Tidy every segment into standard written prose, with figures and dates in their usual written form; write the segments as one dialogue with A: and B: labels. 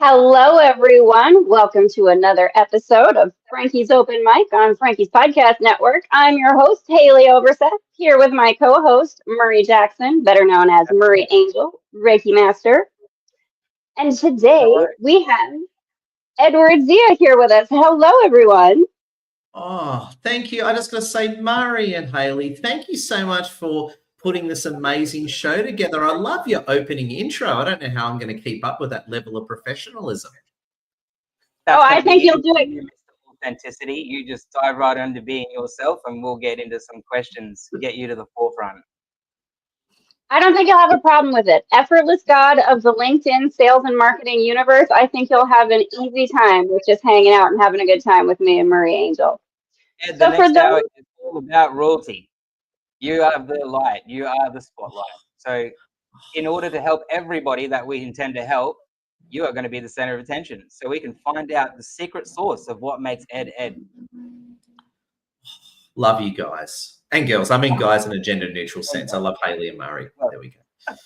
A: Hello, everyone. Welcome to another episode of Frankie's Open Mic on Frankie's Podcast Network. I'm your host, Haley Overseth, here with my co-host, Murray Jackson, better known as Murray Angel, Reiki Master. And today
B: Hello.
A: we have Edward Zia here with us. Hello, everyone.
B: Oh, thank you. I just got to say, Murray and Haleigh, thank you so much for putting this amazing show together. I love your opening intro. I don't know how I'm going to keep up with that level of professionalism.
A: Oh,
C: That's going
A: I
C: to be
A: think you'll
C: easy
A: do
C: for
A: it.
C: you, Mr. Authenticity. You just dive right into being yourself, and we'll get into some questions, get you to the forefront.
A: I don't think you'll have a problem with it. Effortless God of the LinkedIn sales and marketing universe, I think you'll have an easy time with just hanging out and having a good time with me and Murray Angel.
C: Ed, the
A: So for
C: next hour
A: those,
C: is all about royalty. You are the light. You are the spotlight. So in order to help everybody that we intend to help, you are going to be the center of attention. So we can find out the secret source of what makes Ed Ed.
B: Love you guys and girls. I mean guys in a gender neutral sense. I love Haleigh and Murray. There we go.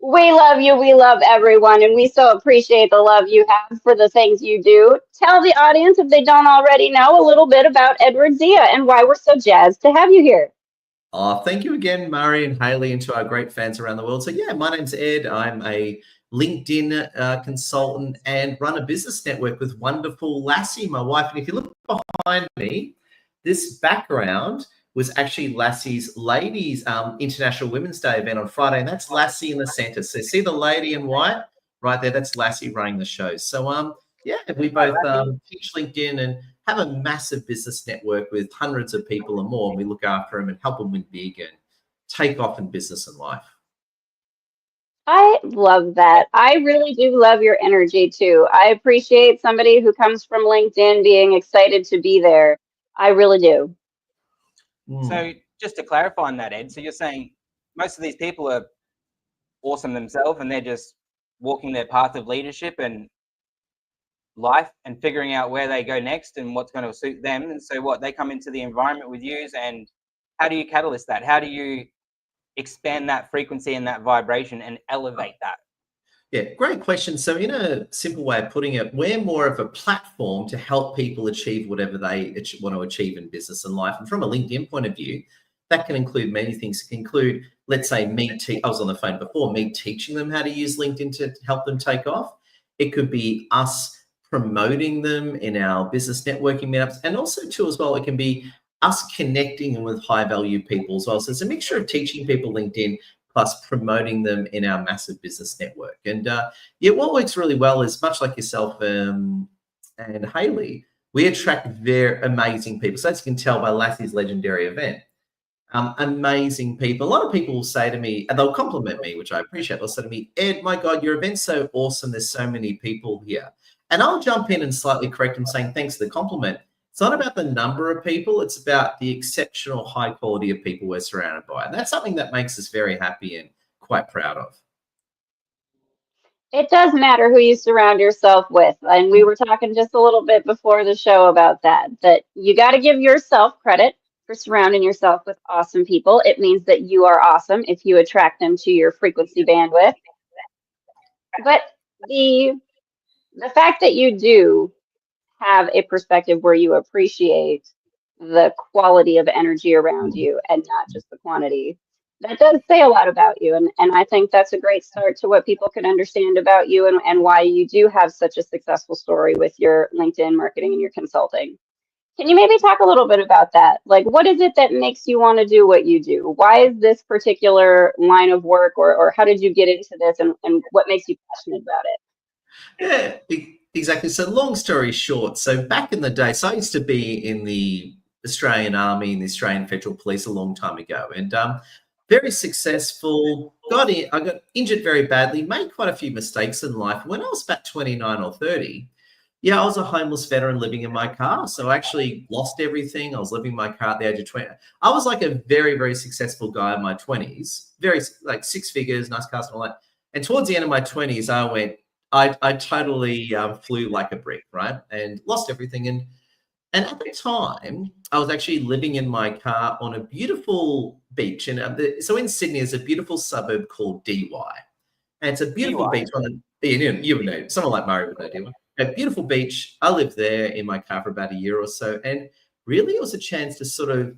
A: we love you, we love everyone, and we so appreciate the love you have for the things you do. Tell the audience, if they don't already know, a little bit about Edward Zia and why we're so jazzed to have you here.
B: Oh, thank you again, Murray and Haleigh, and to our great fans around the world. So, yeah, my name's Ed. I'm a LinkedIn consultant and run a business network with wonderful Lassie, my wife. And if you look behind me, this background was actually Lassie's Ladies International Women's Day event on Friday, and that's Lassie in the center. So see the lady in white right there? That's Lassie running the show. So yeah, we both teach LinkedIn and have a massive business network with hundreds of people and more, and we look after them and help them win big and take off in business and life.
A: I love that. I really do love your energy too. I appreciate somebody who comes from LinkedIn being excited to be there. I really do.
C: So just to clarify on that, Ed, so you're saying most of these people are awesome themselves and they're just walking their path of leadership and life and figuring out where they go next and what's going to suit them. And so what, they come into the environment with you, and how do you catalyst that? How do you expand that frequency and that vibration and elevate that?
B: Yeah, great question. So in a simple way of putting it, we're more of a platform to help people achieve whatever they want to achieve in business and life. And from a LinkedIn point of view, that can include many things. It can include, let's say, I was on the phone before, me teaching them how to use LinkedIn to help them take off. It could be us promoting them in our business networking meetups. And also too, as well, it can be us connecting with high value people as well. So it's a mixture of teaching people LinkedIn plus promoting them in our massive business network. And yeah, what works really well is, much like yourself and Haleigh, we attract very amazing people. So as you can tell by Lassie's legendary event, amazing people. A lot of people will say to me, and they'll compliment me, which I appreciate. They'll say to me, Ed, my God, your event's so awesome. There's so many people here. And I'll jump in and slightly correct them, saying, thanks for the compliment. It's not about the number of people. It's about the exceptional high quality of people we're surrounded by. And that's something that makes us very happy and quite proud of.
A: It does matter who you surround yourself with. And we were talking just a little bit before the show about that you got to give yourself credit for surrounding yourself with awesome people. It means that you are awesome if you attract them to your frequency bandwidth. But the fact that you do have a perspective where you appreciate the quality of energy around you and not just the quantity, that does say a lot about you. And I think that's a great start to what people can understand about you and why you do have such a successful story with your LinkedIn marketing and your consulting. Can you maybe talk a little bit about that? Like, what is it that makes you want to do what you do? Why is this particular line of work, or how did you get into this, and what makes you passionate about it?
B: Yeah, exactly. So long story short, so back in the day, so I used to be in the Australian Army and the Australian Federal Police a long time ago, and very successful. I got injured very badly, made quite a few mistakes in life. When I was about 29 or 30, yeah, I was a homeless veteran living in my car. So I actually lost everything. I was living in my car at the age of 20. I was like a very, very successful guy in my 20s, very like six figures, nice cars and all that. And towards the end of my 20s, I totally flew like a brick, right? And lost everything. And at the time, I was actually living in my car on a beautiful beach. And so in Sydney, there's a beautiful suburb called DY. And it's a beautiful beach on you would know, someone like Murray would know, do you? A beautiful beach. I lived there in my car for about a year or so. And really it was a chance to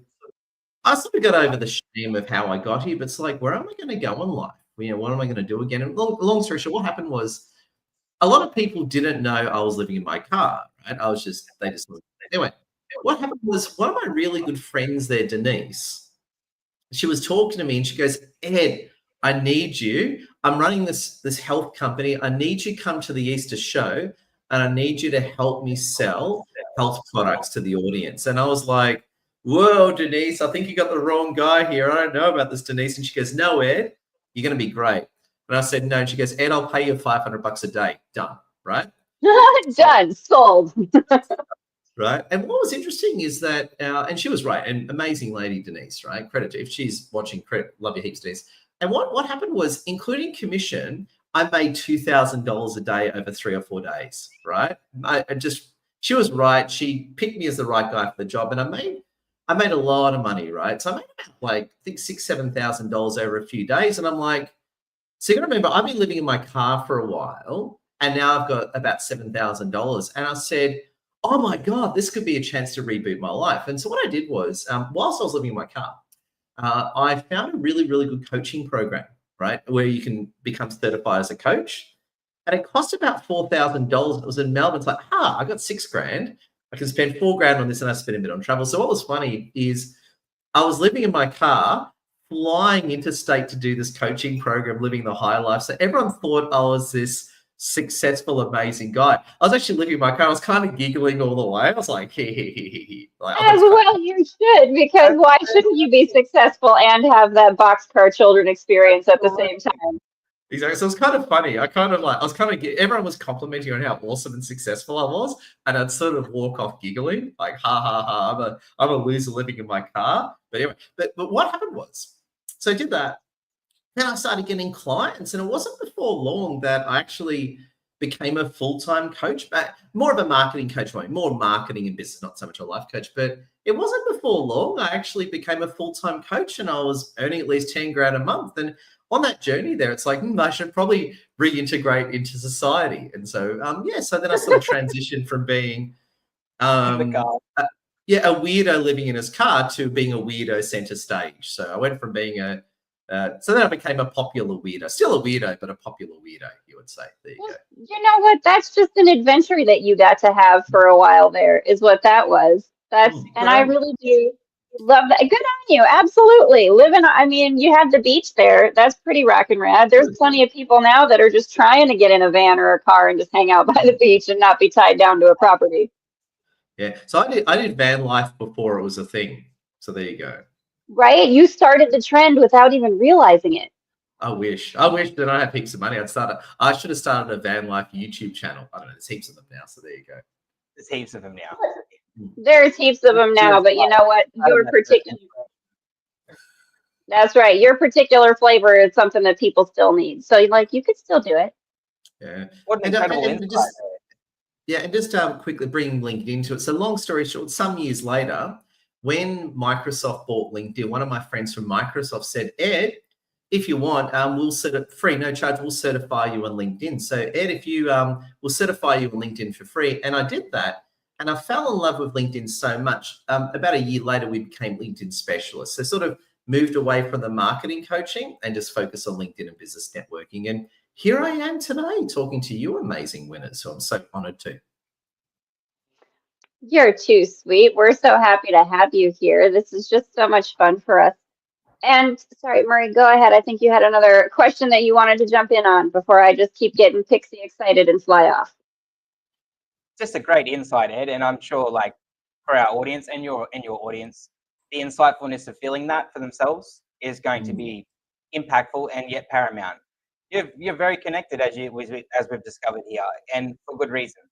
B: I sort of got over the shame of how I got here, but it's like, where am I going to go in life? What am I going to do again? And long story short, what happened was a lot of people didn't know I was living in my car, right? Anyway, what happened was one of my really good friends there, Denise, she was talking to me and she goes, Ed, I need you. I'm running this health company. I need you to come to the Easter show and I need you to help me sell health products to the audience. And I was like, whoa, Denise, I think you got the wrong guy here. I don't know about this, Denise. And she goes, no, Ed, you're going to be great. And I said, no. And she goes, Ed, I'll pay you $500 a day. Done. Right?
A: Done. Sold.
B: Right. And what was interesting is that, and she was right, an amazing lady, Denise, right? Credit to, if she's watching, credit, love you heaps, Denise. And what happened was, including commission, I made $2,000 a day over 3 or 4 days, right? She was right. She picked me as the right guy for the job. And I made a lot of money, right? So I made about I think $6,000, $7,000 over a few days. And I'm like, so you got to remember, I've been living in my car for a while and now I've got about $7,000. And I said, oh my God, this could be a chance to reboot my life. And so what I did was, whilst I was living in my car, I found a really, really good coaching program, right? Where you can become certified as a coach. And it cost about $4,000. It was in Melbourne. It's like, I got $6,000. I can spend $4,000 on this and I spend a bit on travel. So what was funny is I was living in my car, flying interstate to do this coaching program, living the high life. So everyone thought I was this successful, amazing guy. I was actually living in my car. I was kind of giggling all the way. I was like, hee.
A: As well, you should, because why shouldn't you be successful and have that boxcar children experience at the same time?
B: Exactly. So it was kind of funny. Everyone was complimenting on how awesome and successful I was. And I'd sort of walk off giggling, like, ha, I'm a loser living in my car. But anyway, but what happened was, so I did that. Then I started getting clients, and it wasn't before long that I actually became a full-time coach, but more of a marketing coach, more marketing and business, not so much a life coach. But it wasn't before long I actually became a full-time coach, and I was earning at least $10,000 a month. And on that journey there, it's like, I should probably reintegrate into society. And so, so then I sort of transitioned from being a weirdo living in his car to being a weirdo center stage. So I went from being so then I became a popular weirdo, still a weirdo, but a popular weirdo, you would say. There you go.
A: You know what? That's just an adventure that you got to have for a while there, is what that was. And I really do love that. Good on you. Absolutely. You had the beach there. That's pretty rockin' rad. There's plenty of people now that are just trying to get in a van or a car and just hang out by the beach and not be tied down to a property.
B: Yeah. So I did van life before it was a thing. So there you go.
A: Right? You started the trend without even realizing it.
B: I wish that I had heaps of money. I should have started a van life YouTube channel. I don't know. There's heaps of them now. So there you go.
C: There's heaps of them now.
A: There's heaps of them now, but you know what? That's right. Your particular flavor is something that people still need. So you could still do it.
B: Yeah.
C: What an incredible insight.
B: And just quickly bring LinkedIn into it. So long story short, some years later, when Microsoft bought LinkedIn, one of my friends from Microsoft said, Ed, if you want, we'll set it free, no charge, we'll certify you on LinkedIn. So Ed, if you, we'll certify you on LinkedIn for free. And I did that. And I fell in love with LinkedIn so much. About a year later, we became LinkedIn specialists. So sort of moved away from the marketing coaching and just focused on LinkedIn and business networking. And here I am today talking to you amazing winners. So I'm so honored to.
A: You're too sweet. We're so happy to have you here. This is just so much fun for us. And sorry, Murray, go ahead. I think you had another question that you wanted to jump in on before I just keep getting pixie excited and fly off.
C: Just a great insight, Ed, and I'm sure for our audience and your audience, the insightfulness of feeling that for themselves is going to be impactful and yet paramount. You're very connected as we've discovered here, and for good reason.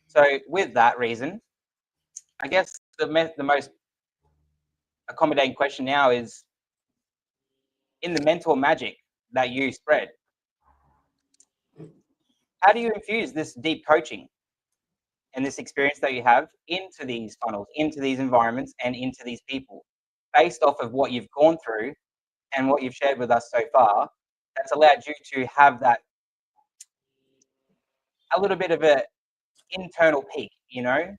C: So with that reason, I guess the most accommodating question now is, in the mental magic that you spread, how do you infuse this deep coaching and this experience that you have into these funnels, into these environments, and into these people, based off of what you've gone through and what you've shared with us so far, that that's allowed you to have that a little bit of a internal peak, you know?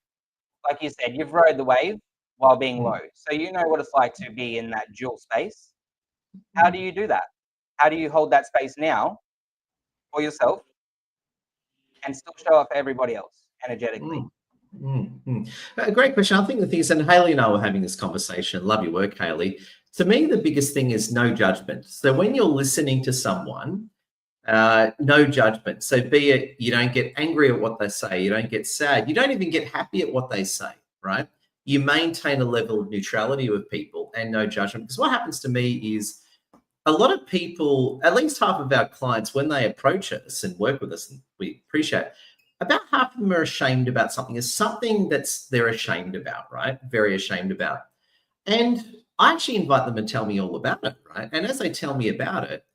C: Like you said, you've rode the wave while being low. So you know what it's like to be in that dual space. How do you do that? How do you hold that space now for yourself and still show up for everybody else energetically?
B: A great question. I think the thing is, and Haleigh and I were having this conversation. Love your work, Haleigh. To me, the biggest thing is no judgment. So when you're listening to someone, no judgment. So be it, you don't get angry at what they say, you don't get sad, you don't even get happy at what they say, right? You maintain a level of neutrality with people and no judgment. Because what happens to me is a lot of people, at least half of our clients, when they approach us and work with us, and we appreciate it, about half of them are ashamed about something. Is something they're ashamed about, right? Very ashamed about. And I actually invite them to tell me all about it, right? And as they tell me about it,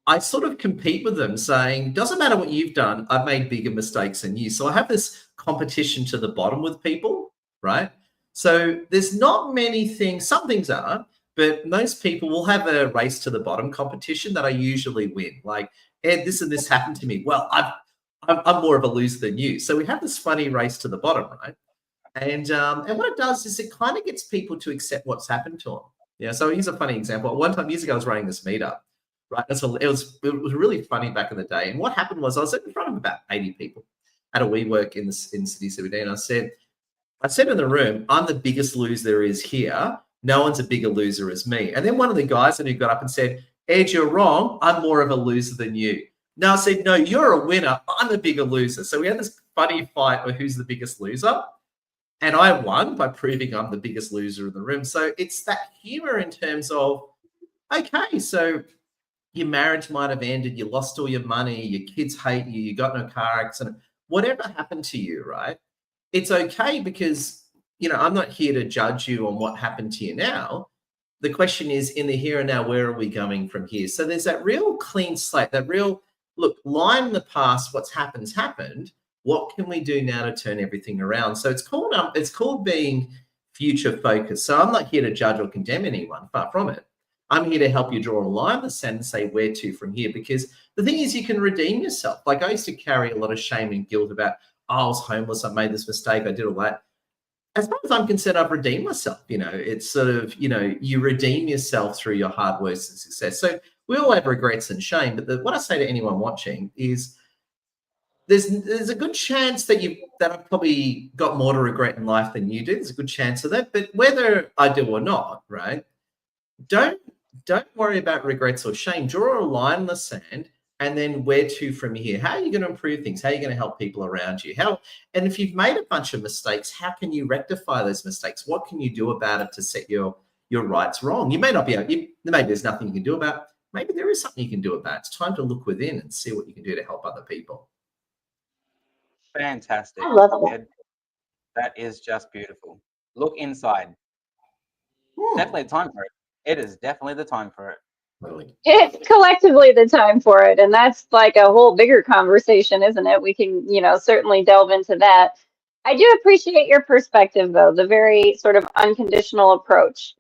B: I sort of compete with them saying, doesn't matter what you've done, I've made bigger mistakes than you. So I have this competition to the bottom with people, right? So there's not many things, some things are, but most people will have a race to the bottom competition that I usually win. Like, Ed, this and this happened to me. Well, I'm more of a loser than you. So we have this funny race to the bottom, right? And what it does is it kind of gets people to accept what's happened to them. Yeah. So here's a funny example. One time years ago, I was running this meetup, right? And so it was really funny back in the day. And what happened was I was in front of about 80 people at a WeWork in City CBD, and I said in the room, I'm the biggest loser there is here. No one's a bigger loser as me. And then one of the guys who got up and said, Ed, you're wrong. I'm more of a loser than you. No, I said, no, you're a winner. I'm the bigger loser. So we had this funny fight of who's the biggest loser. And I won by proving I'm the biggest loser in the room. So it's that humor in terms of, okay, so your marriage might have ended, you lost all your money, your kids hate you, you got in a car accident, whatever happened to you, right? It's okay because, I'm not here to judge you on what happened to you now. The question is, in the here and now, where are we going from here? So there's that real clean slate, that real, look, line in the past, what's happened. What can we do now to turn everything around? So it's called being future focused. So I'm not here to judge or condemn anyone, far from it. I'm here to help you draw a line in the sand and say where to from here. Because the thing is, you can redeem yourself. Like I used to carry a lot of shame and guilt about, I was homeless, I made this mistake, I did all that. As far as I'm concerned, I've redeemed myself. It's sort of, you redeem yourself through your hard work and success. So we all have regrets and shame. But what I say to anyone watching is, there's a good chance that I've probably got more to regret in life than you do. There's a good chance of that. But whether I do or not, right? Don't worry about regrets or shame. Draw a line in the sand, and then where to from here? How are you going to improve things? How are you going to help people around you? And if you've made a bunch of mistakes, how can you rectify those mistakes? What can you do about it to set your rights wrong? You may not be able. Maybe there's nothing you can do about it. Maybe there is something you can do about it. It's time to look within and see what you can do to help other people.
C: Fantastic.
A: I love that.
C: That is just beautiful. Look inside. Definitely the time for it. It is definitely the time for it.
B: Totally.
A: It's collectively the time for it. And that's like a whole bigger conversation, isn't it? We can, certainly delve into that. I do appreciate your perspective, though, the very sort of unconditional approach.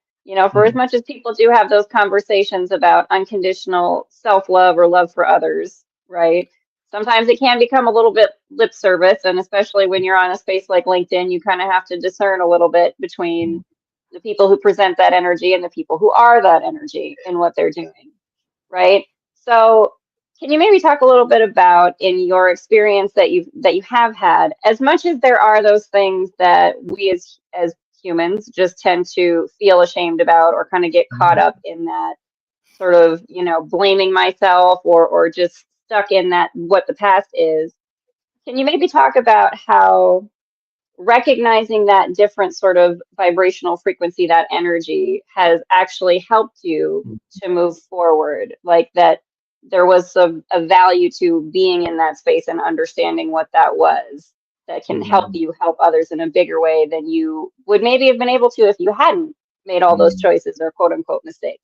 A: For as much as people do have those conversations about unconditional self-love or love for others, right? Sometimes it can become a little bit lip service, and especially when you're on a space like LinkedIn, you kind of have to discern a little bit between the people who present that energy and the people who are that energy in what they're doing, right? So can you maybe talk a little bit about, in your experience that you have had, as much as there are those things that we as humans just tend to feel ashamed about or kind of get caught up in that sort of, blaming myself or just stuck in that, what the past is. Can you maybe talk about how recognizing that different sort of vibrational frequency, that energy, has actually helped you to move forward? Like that there was a value to being in that space and understanding what that was, that can help you help others in a bigger way than you would maybe have been able to if you hadn't made all those choices or quote unquote mistakes.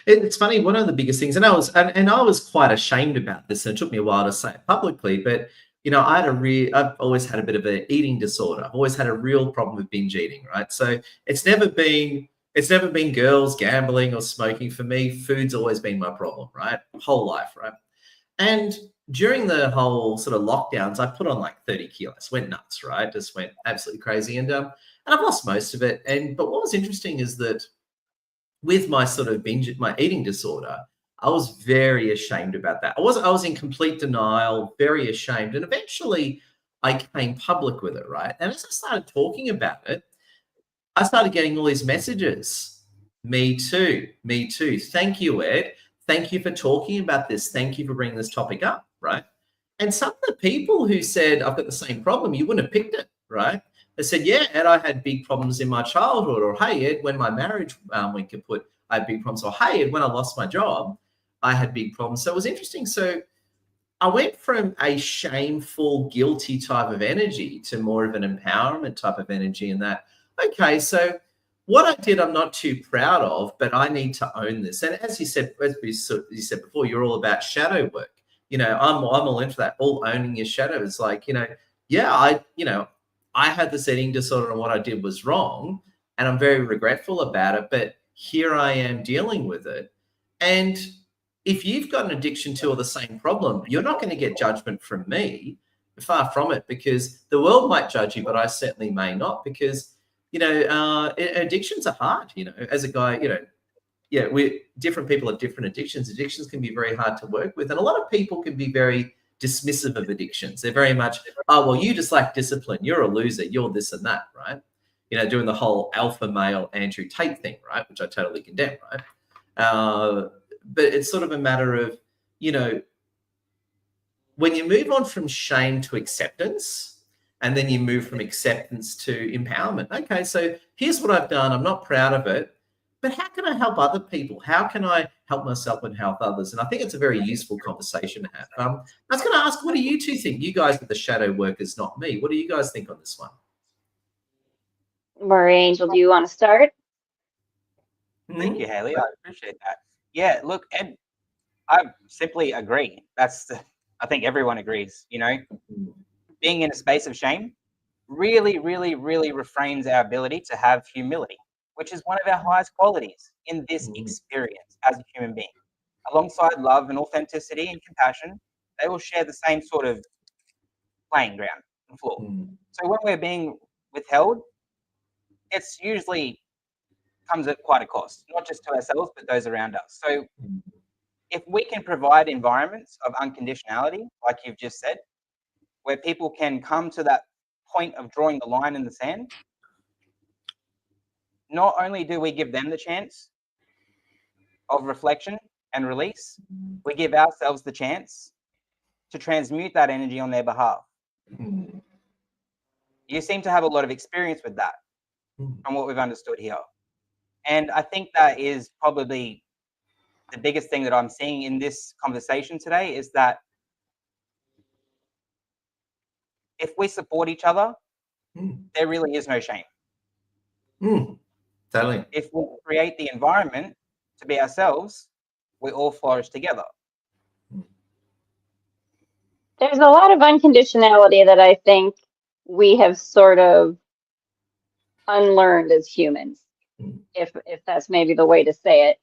B: It's funny. One of the biggest things, and I was quite ashamed about this, and it took me a while to say it publicly, but I've always had a bit of an eating disorder. I've always had a real problem with binge eating, right? So it's never been It's never been girls, gambling, or smoking. For me, food's always been my problem, right? Whole life, right? And during the whole sort of lockdowns, I put on like 30 kilos, went nuts, right? Just went absolutely crazy. And I've lost most of it. But what was interesting is that with my sort of my eating disorder, I was very ashamed about that. I was in complete denial, very ashamed. And eventually I came public with it, right? And as I started talking about it, I started getting all these messages. Me too. Me too. Thank you, Ed. Thank you for talking about this. Thank you for bringing this topic up, right? And some of the people who said, I've got the same problem, you wouldn't have picked it, right? They said, yeah, Ed, I had big problems in my childhood. Or, hey, Ed, when my marriage went kaput, I had big problems. Or, hey, Ed, when I lost my job, I had big problems. So it was interesting. So I went from a shameful, guilty type of energy to more of an empowerment type of energy, and that, okay, so what I did, I'm not too proud of, but I need to own this. And as you said, you said before, you're all about shadow work. I'm all into that, all owning your shadow. It's like, yeah, I had this eating disorder and what I did was wrong, and I'm very regretful about it, but here I am dealing with it. And if you've got an addiction to or the same problem, you're not going to get judgment from me, far from it, because the world might judge you, but I certainly may not, because addictions are hard, as a guy, different people have different addictions. Addictions can be very hard to work with. And a lot of people can be very dismissive of addictions. They're very much, oh, well, you just lack discipline. You're a loser. You're this and that, right? Doing the whole alpha male Andrew Tate thing, right? Which I totally condemn, right? But it's sort of a matter of, when you move on from shame to acceptance, and then you move from acceptance to empowerment. Okay, so here's what I've done. I'm not proud of it, but how can I help other people? How can I help myself and help others? And I think it's a very useful conversation to have. I was going to ask, what do you two think? You guys are the shadow workers, not me. What do you guys think on this one?
A: Murray, Angel, do you want to start?
C: Thank you, Haleigh. I appreciate that. Yeah, look, Ed, I simply agree. I think everyone agrees, Being in a space of shame really, really, really refrains our ability to have humility, which is one of our highest qualities in this experience as a human being. Alongside love and authenticity and compassion, they will share the same sort of playing ground and floor. So when we're being withheld, it's usually comes at quite a cost, not just to ourselves, but those around us. So if we can provide environments of unconditionality, like you've just said, where people can come to that point of drawing the line in the sand, not only do we give them the chance of reflection and release, we give ourselves the chance to transmute that energy on their behalf. You seem to have a lot of experience with that from what we've understood here. And I think that is probably the biggest thing that I'm seeing in this conversation today, is that if we support each other, there really is no shame.
B: Totally.
C: If we create the environment to be ourselves, we all flourish together.
A: There's a lot of unconditionality that I think we have sort of unlearned as humans, if that's maybe the way to say it.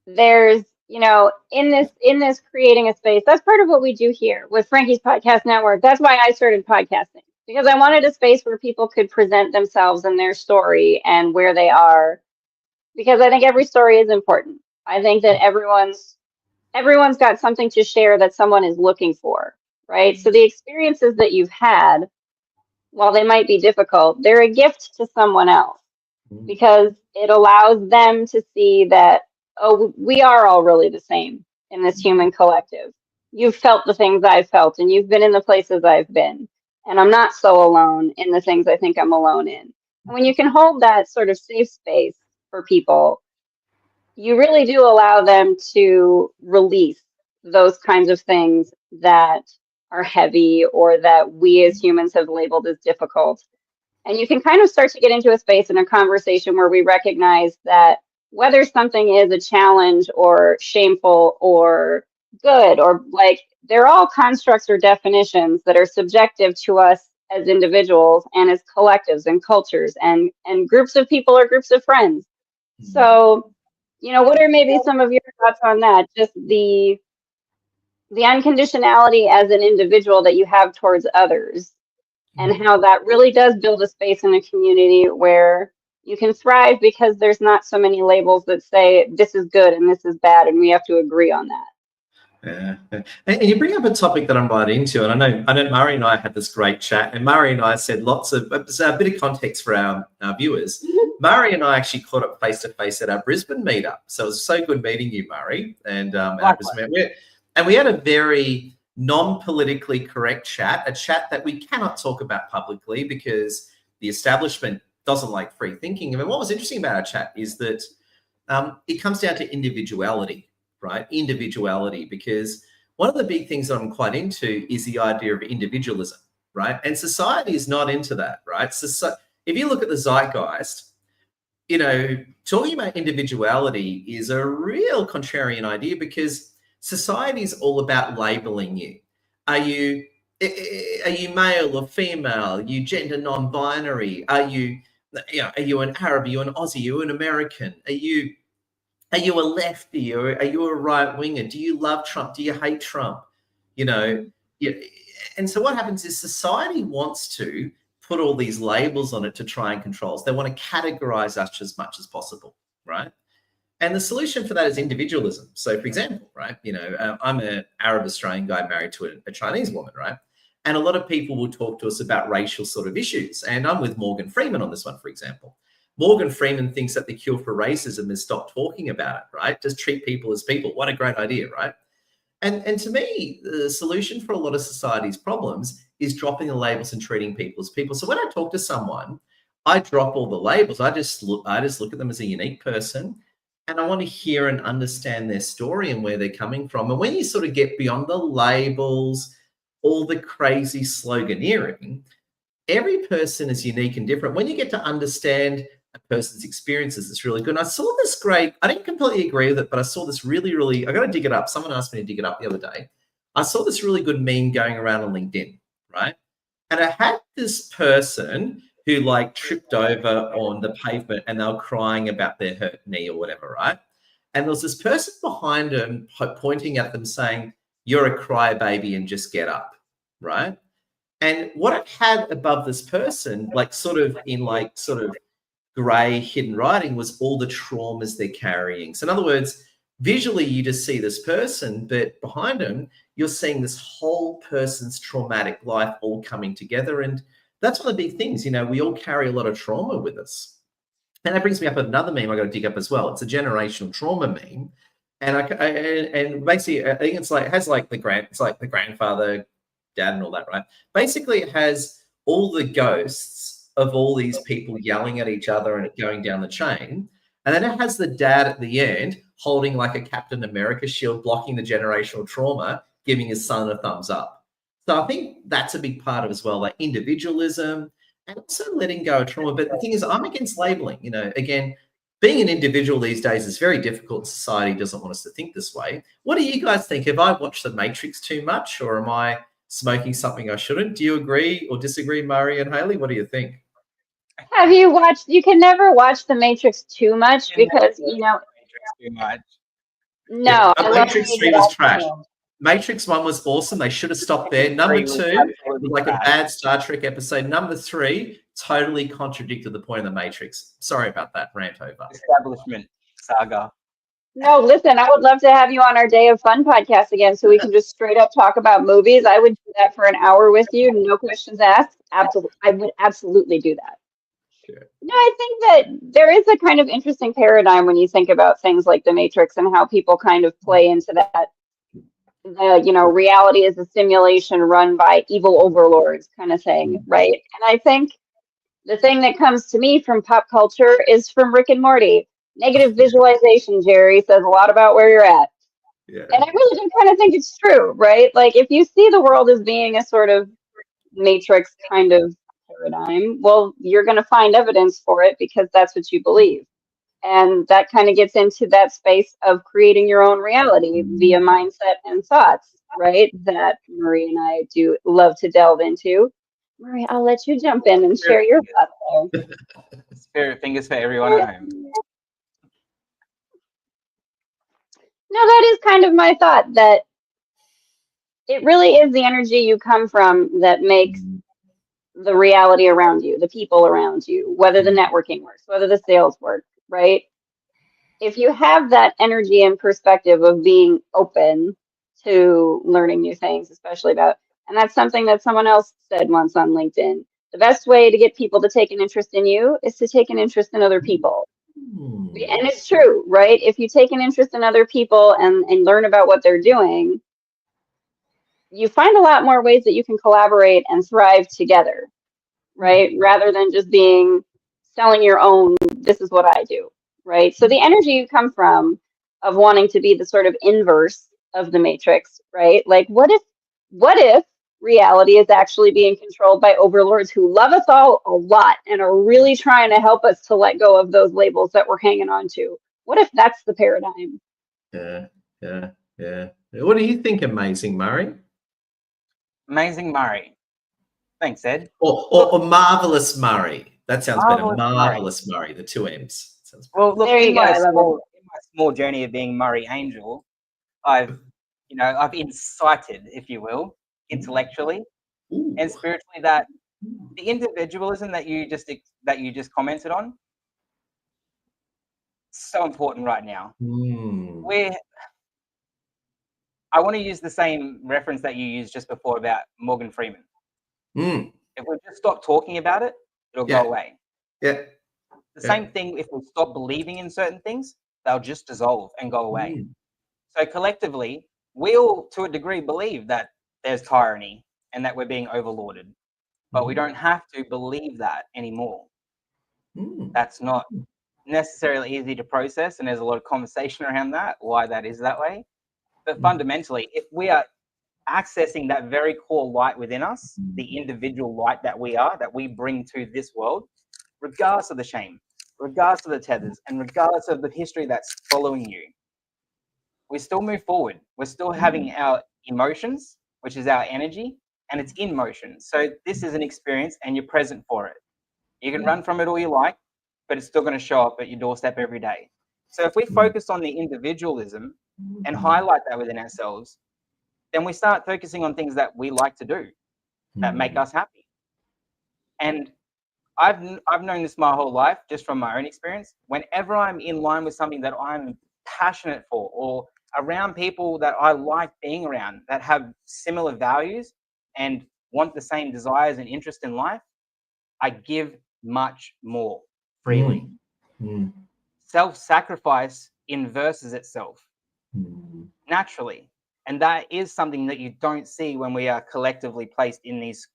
A: There's, in this creating a space, that's part of what we do here with Franki's Podcast Network. That's why I started podcasting, because I wanted a space where people could present themselves and their story and where they are, because I think every story is important. I think that everyone's got something to share that someone is looking for, right? So the experiences that you've had, while they might be difficult, they're a gift to someone else, because it allows them to see that, oh, we are all really the same in this human collective. You've felt the things I've felt, and you've been in the places I've been, and I'm not so alone in the things I think I'm alone in. And when you can hold that sort of safe space for people, you really do allow them to release those kinds of things that are heavy or that we as humans have labeled as difficult. And you can kind of start to get into a space in a conversation where we recognize that whether something is a challenge or shameful or good, or like, they're all constructs or definitions that are subjective to us as individuals and as collectives and cultures and groups of people or groups of friends. So, what are maybe some of your thoughts on that? Just the unconditionality as an individual that you have towards others, and how that really does build a space in a community where you can thrive because there's not so many labels that say this is good and this is bad, and we have to agree on that.
B: Yeah. And you bring up a topic that I'm right into, and I know Murray and I had this great chat, and Murray and I said a bit of context for our viewers. Murray and I actually caught up face to face at our Brisbane meetup, so it was so good meeting you, Murray, and our Brisbane. And we had a very non-politically correct chat, a chat that we cannot talk about publicly because the establishment doesn't like free thinking. I mean, what was interesting about our chat is that it comes down to individuality. Right? Individuality, because one of the big things that I'm quite into is the idea of individualism, right? And society is not into that, right? So if you look at the zeitgeist, talking about individuality is a real contrarian idea because society is all about labeling you. Are you male or female? Are you gender non-binary? Are you an Arab? Are you an Aussie? Are you an American? Are you a lefty or are you a right winger? Do you love Trump? Do you hate Trump? And so what happens is society wants to put all these labels on it to try and control us. They want to categorize us as much as possible, right? And the solution for that is individualism. So, for example, right, I'm an Arab Australian guy married to a Chinese woman, right? And a lot of people will talk to us about racial sort of issues. And I'm with Morgan Freeman on this one, for example. Morgan Freeman thinks that the cure for racism is stop talking about it, right? Just treat people as people. What a great idea, right? And to me, the solution for a lot of society's problems is dropping the labels and treating people as people. So when I talk to someone, I drop all the labels. I just look at them as a unique person, and I want to hear and understand their story and where they're coming from. And when you sort of get beyond the labels, all the crazy sloganeering, every person is unique and different. When you get to understand a person's experiences, it's really good. And I saw this great, I didn't completely agree with it, but I saw this really, I got to dig it up. Someone asked me to dig it up the other day. I saw this really good meme going around on LinkedIn, right? And I had this person who tripped over on the pavement and they were crying about their hurt knee or whatever, right? And there was this person behind them pointing at them saying, "You're a crybaby and just get up," right? And what it had above this person, sort of grey hidden writing, was all the traumas they're carrying. So in other words, visually you just see this person, but behind them, you're seeing this whole person's traumatic life all coming together. And that's one of the big things, we all carry a lot of trauma with us. And that brings me up with another meme I got to dig up as well. It's a generational trauma meme. And basically, I think it's the grandfather, dad and all that, right? Basically, it has all the ghosts of all these people yelling at each other and going down the chain. And then it has the dad at the end holding a Captain America shield, blocking the generational trauma, giving his son a thumbs up. So I think that's a big part of it as well, individualism and also letting go of trauma. But the thing is, I'm against labeling. Again, being an individual these days is very difficult. Society doesn't want us to think this way. What do you guys think? Have I watched The Matrix too much, or am I smoking something I shouldn't? Do you agree or disagree, Murray and Haleigh? What do you think?
A: Have you watched? You can never watch The Matrix too much because
C: Matrix too much.
A: No,
B: yeah, Matrix 3 was trash. Matrix 1 was awesome. They should have stopped there. Number 2 was a bad Star Trek episode. Number 3 totally contradicted the point of The Matrix. Sorry about that rant over.
C: Establishment saga.
A: No, listen, I would love to have you on our Day of Fun podcast again so we can just straight up talk about movies. I would do that for an hour with you, no questions asked. Absolutely, I would absolutely do that.
B: Sure.
A: No, I think that there is a kind of interesting paradigm when you think about things like The Matrix and how people kind of play into that. Reality is a simulation run by evil overlords kind of thing, right? And I think the thing that comes to me from pop culture is from Rick and Morty. Negative visualization, Jerry, says a lot about where you're at. Yeah. And I really do kind of think it's true, right? If you see the world as being a sort of Matrix kind of paradigm, well, you're going to find evidence for it because that's what you believe. And that kind of gets into that space of creating your own reality via mindset and thoughts, right? That Murray and I do love to delve into. Murray, I'll let you jump in and share your thoughts there.
C: Spirit fingers for everyone at home.
A: No, that is kind of my thought, that it really is the energy you come from that makes the reality around you, the people around you, whether the networking works, whether the sales work, right? If you have that energy and perspective of being open to learning new things, especially about, and that's something that someone else said once on LinkedIn, the best way to get people to take an interest in you is to take an interest in other people. And it's true, right? If you take an interest in other people and learn about what they're doing, you find a lot more ways that you can collaborate and thrive together, right? Rather than just being selling your own, this is what I do, right? So the energy you come from of wanting to be the sort of inverse of the matrix, right? Like what if reality is actually being controlled by overlords who love us all a lot and are really trying to help us to let go of those labels that we're hanging on to? What if that's the paradigm?
B: Yeah. What do you think, Amazing Murray?
C: Amazing Murray. Thanks, Ed.
B: Or Marvelous Murray. That sounds better.
C: Marvelous
B: Marvelous Murray, the 2 M's. Sounds better.
C: Well, look,
A: There you go. I love it.
C: in my small journey of being Murray Angel, I've incited, if you will, intellectually
B: Ooh.
C: and spiritually, that the individualism that you just commented on, so important right now. I want to use the same reference that you used just before about Morgan Freeman. If we just stop talking about it, it'll go away.
B: Yeah.
C: The same thing, if we stop believing in certain things, they'll just dissolve and go away. So collectively, we all, to a degree, believe that there's tyranny and that we're being overlorded. But we don't have to believe that anymore. That's not necessarily easy to process, and there's a lot of conversation around that, why that is that way. But fundamentally, if we are accessing that very core light within us, the individual light that we are, that we bring to this world, regardless of the shame, regardless of the tethers, and regardless of the history that's following you, we still move forward. We're still having our emotions, which is our energy, and it's in motion. So this is an experience and you're present for it. You can run from it all you like, but it's still going to show up at your doorstep every day. So if we focus on the individualism and highlight that within ourselves, then we start focusing on things that we like to do, that make us happy. And I've known this my whole life, just from my own experience. Whenever I'm in line with something that I'm passionate for, or around people that I like being around, that have similar values and want the same desires and interest in life, I give much more freely. Self-sacrifice inverses itself naturally. And that is something that you don't see when we are collectively placed in these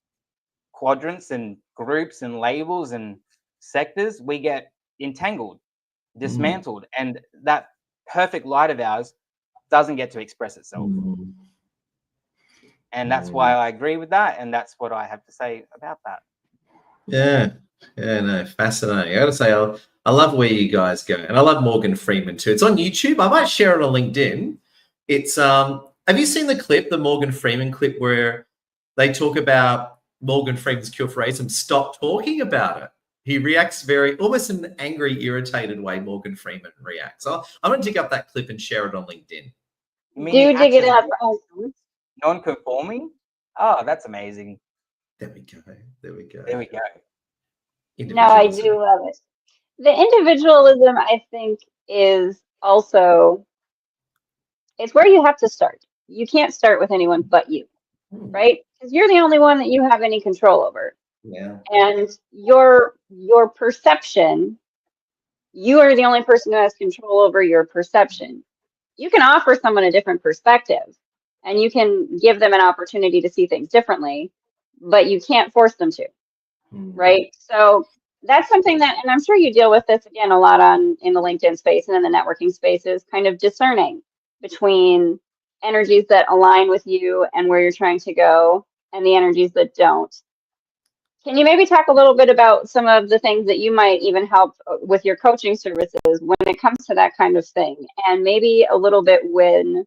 C: quadrants and groups and labels and sectors. We get entangled, dismantled, and that perfect light of ours doesn't get to express itself. And that's why I agree with that, and that's what I have to say about that.
B: No, fascinating. I gotta say, I love where you guys go, and I love Morgan Freeman too. It's on YouTube. I might share it on LinkedIn. It's have you seen the clip, the Morgan Freeman clip, where they talk about Morgan Freeman's cure for racism? Stop talking about it. He reacts very, almost in an angry, irritated way. Morgan Freeman reacts. I'm going to dig up that clip and share it on LinkedIn.
A: Do dig it up.
C: Non-conforming? Oh, that's amazing.
B: There we go.
A: No, I do love it. The individualism, I think, is also, it's where you have to start. You can't start with anyone but you, right? Because you're the only one that you have any control over.
B: Yeah.
A: And your perception, you are the only person who has control over your perception. You can offer someone a different perspective and you can give them an opportunity to see things differently, but you can't force them to, right? So that's something that, and I'm sure you deal with this again a lot in the LinkedIn space and in the networking spaces, kind of discerning between energies that align with you and where you're trying to go and the energies that don't. Can you maybe talk a little bit about some of the things that you might even help with your coaching services when it comes to that kind of thing? And maybe a little bit when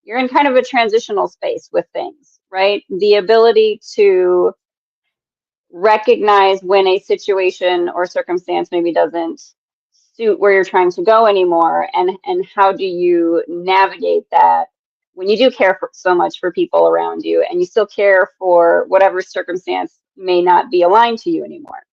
A: you're in kind of a transitional space with things, right? The ability to recognize when a situation or circumstance maybe doesn't suit where you're trying to go anymore, and how do you navigate that when you do care so much for people around you and you still care for whatever circumstance may not be aligned to you anymore?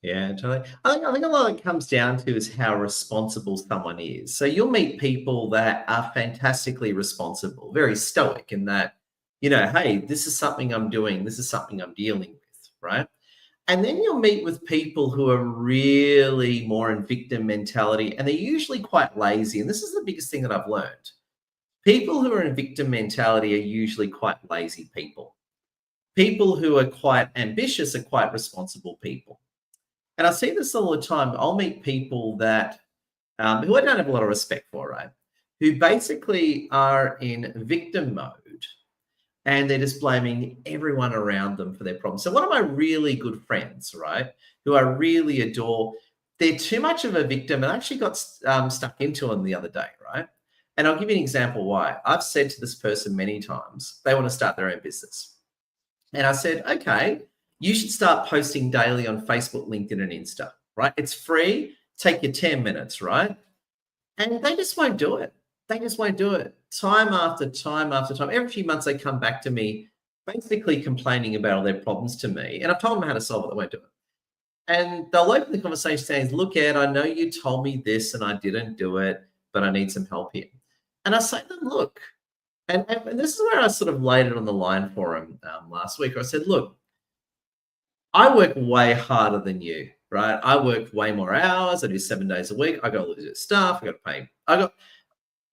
B: Yeah, totally. I think a lot of it comes down to is how responsible someone is. So you'll meet people that are fantastically responsible, very stoic in that, hey, this is something I'm doing, this is something I'm dealing with, right? And then you'll meet with people who are really more in victim mentality, and they're usually quite lazy. And this is the biggest thing that I've learned. People who are in victim mentality are usually quite lazy people. People who are quite ambitious are quite responsible people. And I see this all the time. I'll meet people that who I don't have a lot of respect for, right? Who basically are in victim mode, and they're just blaming everyone around them for their problems. So one of my really good friends, right, who I really adore, they're too much of a victim, and I actually got stuck into them the other day, right? And I'll give you an example why. I've said to this person many times, they want to start their own business. And I said, okay, you should start posting daily on Facebook, LinkedIn, and Insta, right? It's free. Take your 10 minutes, right? And they just won't do it. They just won't do it. Time after time after time. Every few months, they come back to me, basically complaining about all their problems to me. And I've told them how to solve it. They won't do it. And they'll open the conversation saying, look, Ed, I know you told me this and I didn't do it, but I need some help here. And I say to them, look, and this is where I sort of laid it on the line for him last week. I said, look, I work way harder than you, right? I work way more hours. I do 7 days a week. I got to do stuff. I got to pay.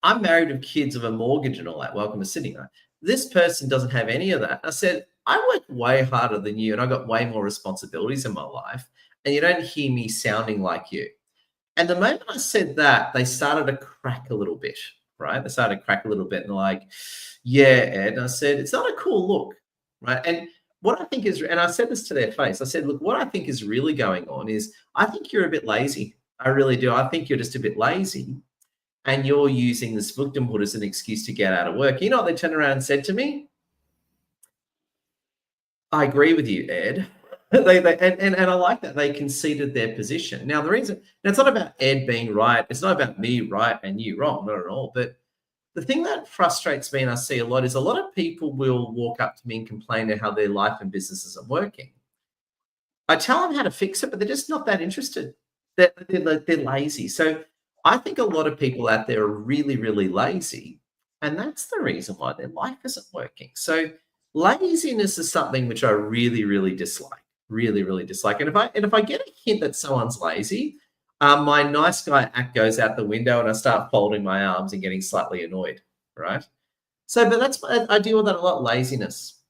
B: I'm married with kids, of a mortgage and all that. Welcome to Sydney. Right? This person doesn't have any of that. I said, I work way harder than you, and I got way more responsibilities in my life, and you don't hear me sounding like you. And the moment I said that, they started to crack a little bit, right? They started to crack a little bit, and they're like, yeah, Ed. And I said, it's not a cool look, right? And what I think is, and I said this to their face, I said, look, what I think is really going on is I think you're a bit lazy. I really do. I think you're just a bit lazy, and you're using this victimhood as an excuse to get out of work. You know what they turned around and said to me? I agree with you, Ed. And I like that. They conceded their position. Now, the reason, and it's not about Ed being right. It's not about me right and you wrong, not at all. But the thing that frustrates me, and I see a lot, is a lot of people will walk up to me and complain about how their life and business isn't working. I tell them how to fix it, but they're just not that interested. They're lazy. So I think a lot of people out there are really, really lazy, and that's the reason why their life isn't working. So laziness is something which I really, really dislike. Really, really dislike. And if I get a hint that someone's lazy, my nice guy act goes out the window, and I start folding my arms and getting slightly annoyed, right? So, but I deal with that a lot. Laziness,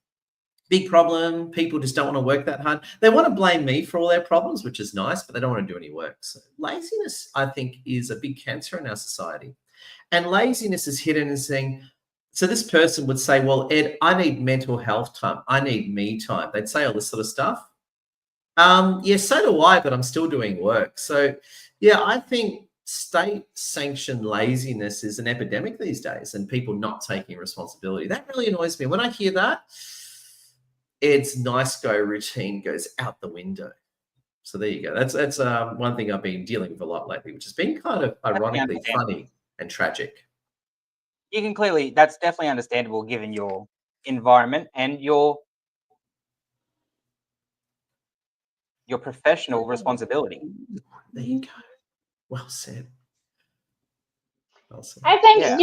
B: big problem. People just don't want to work that hard. They want to blame me for all their problems, which is nice, but they don't want to do any work. So laziness, I think, is a big cancer in our society. And laziness is hidden in saying, so this person would say, well, Ed, I need mental health time. I need me time. They'd say all this sort of stuff. Yeah, so do I, but I'm still doing work. So, yeah, I think state-sanctioned laziness is an epidemic these days, and people not taking responsibility. That really annoys me. When I hear that, Ed's nice guy routine goes out the window. So there you go. That's one thing I've been dealing with a lot lately, which has been kind of ironically funny and tragic.
C: You can clearly, that's definitely understandable given your environment and your professional responsibility.
B: There you go. Well said. Well said.
A: I think,